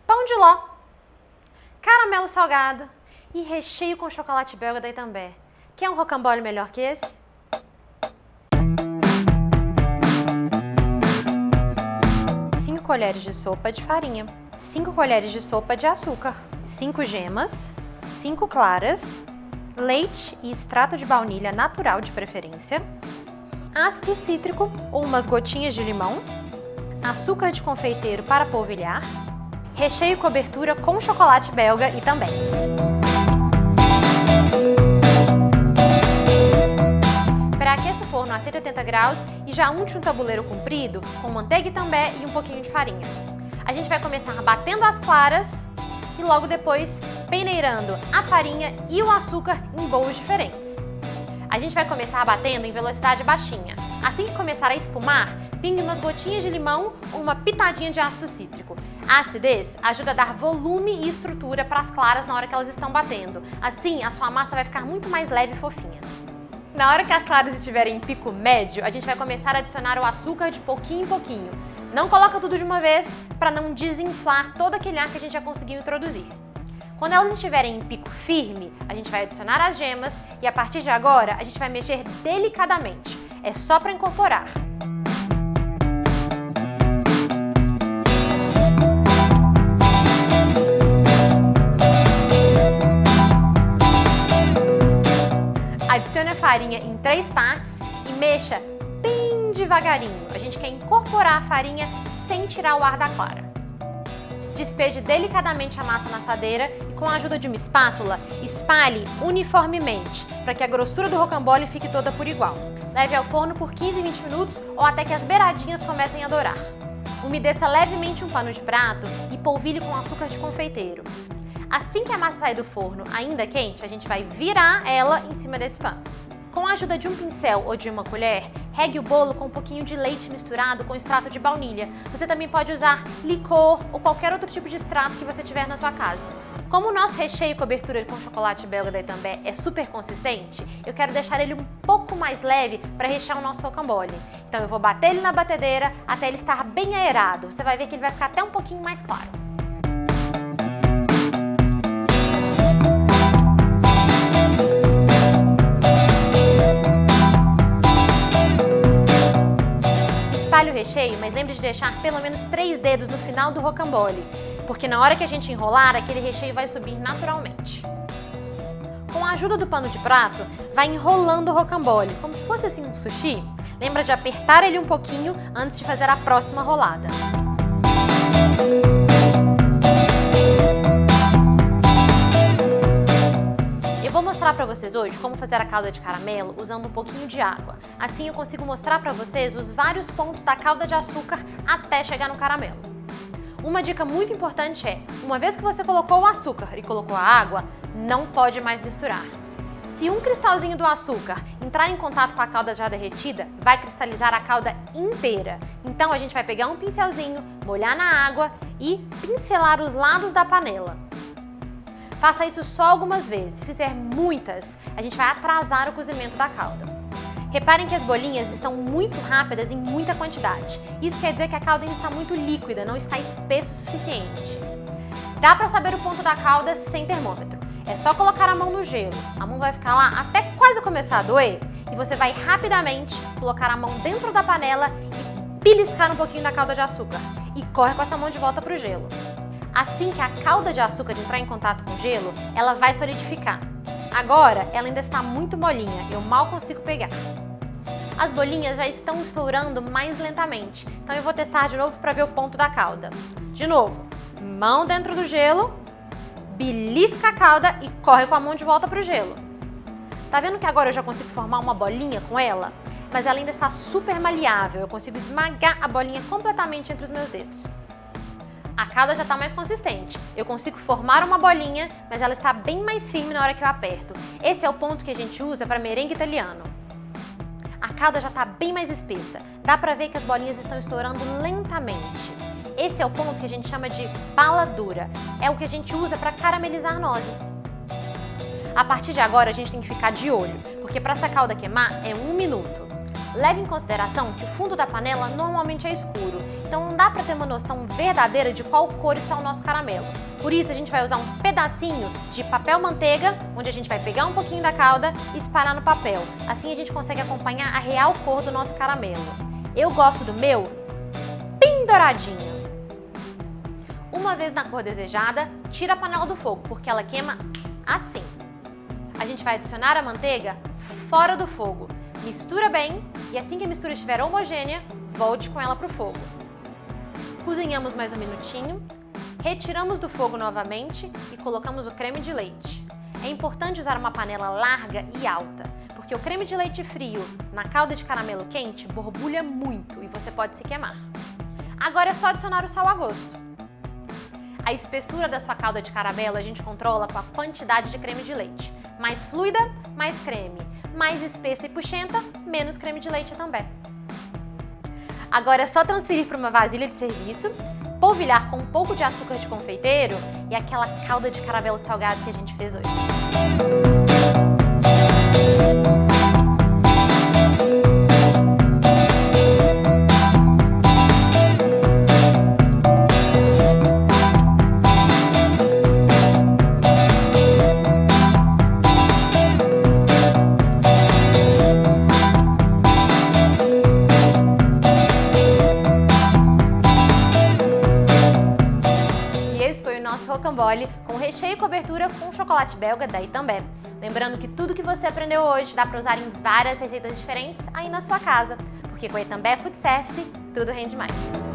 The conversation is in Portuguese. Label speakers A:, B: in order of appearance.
A: pão de ló, caramelo salgado e recheio com chocolate belga da Itambé. Quer um rocambole melhor que esse? Cinco colheres de sopa de farinha, 5 colheres de sopa de açúcar, 5 gemas, 5 claras, leite e extrato de baunilha natural de preferência, ácido cítrico ou umas gotinhas de limão, açúcar de confeiteiro para polvilhar, recheio e cobertura com chocolate belga e também. Pré-aqueça o forno a 180 graus e já unte um tabuleiro comprido com manteiga e também e um pouquinho de farinha. A gente vai começar batendo as claras e logo depois peneirando a farinha e o açúcar em bowls diferentes. A gente vai começar batendo em velocidade baixinha. Assim que começar a espumar, pingue umas gotinhas de limão ou uma pitadinha de ácido cítrico. A acidez ajuda a dar volume e estrutura para as claras na hora que elas estão batendo. Assim, a sua massa vai ficar muito mais leve e fofinha. Na hora que as claras estiverem em pico médio, a gente vai começar a adicionar o açúcar de pouquinho em pouquinho. Não coloca tudo de uma vez para não desinflar todo aquele ar que a gente já conseguiu introduzir. Quando elas estiverem em pico firme, a gente vai adicionar as gemas e a partir de agora a gente vai mexer delicadamente. É só para incorporar. Adicione a farinha em 3 partes e mexa bem devagarinho. A gente quer incorporar a farinha sem tirar o ar da clara. Despeje delicadamente a massa na assadeira e com a ajuda de uma espátula, espalhe uniformemente para que a grossura do rocambole fique toda por igual. Leve ao forno por 15 a 20 minutos ou até que as beiradinhas comecem a dourar. Umedeça levemente um pano de prato e polvilhe com açúcar de confeiteiro. Assim que a massa sair do forno ainda quente, a gente vai virar ela em cima desse pano. Com a ajuda de um pincel ou de uma colher, regue o bolo com um pouquinho de leite misturado com extrato de baunilha. Você também pode usar licor ou qualquer outro tipo de extrato que você tiver na sua casa. Como o nosso recheio e cobertura com chocolate belga da Itambé é super consistente, eu quero deixar ele um pouco mais leve para rechear o nosso rocambole. Então eu vou bater ele na batedeira até ele estar bem aerado. Você vai ver que ele vai ficar até um pouquinho mais claro. Espalhe o recheio, mas lembre de deixar pelo menos 3 dedos no final do rocambole, porque na hora que a gente enrolar, aquele recheio vai subir naturalmente. Com a ajuda do pano de prato, vai enrolando o rocambole, como se fosse assim um sushi. Lembra de apertar ele um pouquinho antes de fazer a próxima rolada. Eu vou mostrar para vocês hoje como fazer a calda de caramelo usando um pouquinho de água. Assim eu consigo mostrar para vocês os vários pontos da calda de açúcar até chegar no caramelo. Uma dica muito importante é, uma vez que você colocou o açúcar e colocou a água, não pode mais misturar. Se um cristalzinho do açúcar entrar em contato com a calda já derretida, vai cristalizar a calda inteira. Então a gente vai pegar um pincelzinho, molhar na água e pincelar os lados da panela. Faça isso só algumas vezes. Se fizer muitas, a gente vai atrasar o cozimento da calda. Reparem que as bolinhas estão muito rápidas em muita quantidade. Isso quer dizer que a calda ainda está muito líquida, não está espesso o suficiente. Dá para saber o ponto da calda sem termômetro. É só colocar a mão no gelo. A mão vai ficar lá até quase começar a doer e você vai rapidamente colocar a mão dentro da panela e beliscar um pouquinho da calda de açúcar. E corre com essa mão de volta para o gelo. Assim que a calda de açúcar entrar em contato com o gelo, ela vai solidificar. Agora, ela ainda está muito molinha, eu mal consigo pegar. As bolinhas já estão estourando mais lentamente, então eu vou testar de novo para ver o ponto da calda. De novo, mão dentro do gelo, belisca a calda e corre com a mão de volta para o gelo. Tá vendo que agora eu já consigo formar uma bolinha com ela? Mas ela ainda está super maleável, eu consigo esmagar a bolinha completamente entre os meus dedos. A calda já está mais consistente. Eu consigo formar uma bolinha, mas ela está bem mais firme na hora que eu aperto. Esse é o ponto que a gente usa para merengue italiano. A calda já está bem mais espessa. Dá para ver que as bolinhas estão estourando lentamente. Esse é o ponto que a gente chama de bala dura. É o que a gente usa para caramelizar nozes. A partir de agora a gente tem que ficar de olho, porque para essa calda queimar é 1 minuto. Leve em consideração que o fundo da panela normalmente é escuro, então não dá para ter uma noção verdadeira de qual cor está o nosso caramelo. Por isso a gente vai usar um pedacinho de papel manteiga, onde a gente vai pegar um pouquinho da calda e espalhar no papel. Assim a gente consegue acompanhar a real cor do nosso caramelo. Eu gosto do meu bem douradinho. Uma vez na cor desejada, tira a panela do fogo, porque ela queima assim. A gente vai adicionar a manteiga fora do fogo. Mistura bem e assim que a mistura estiver homogênea, volte com ela para o fogo. Cozinhamos mais um minutinho, retiramos do fogo novamente e colocamos o creme de leite. É importante usar uma panela larga e alta, porque o creme de leite frio na calda de caramelo quente borbulha muito e você pode se queimar. Agora é só adicionar o sal a gosto. A espessura da sua calda de caramelo a gente controla com a quantidade de creme de leite. Mais fluida, mais creme. Mais espessa e puxenta, menos creme de leite também. Agora é só transferir para uma vasilha de serviço, polvilhar com um pouco de açúcar de confeiteiro e aquela calda de caramelo salgado que a gente fez hoje. Rocambole com recheio e cobertura com chocolate belga da Itambé. Lembrando que tudo que você aprendeu hoje dá para usar em várias receitas diferentes aí na sua casa, porque com a Itambé Food Service tudo rende mais.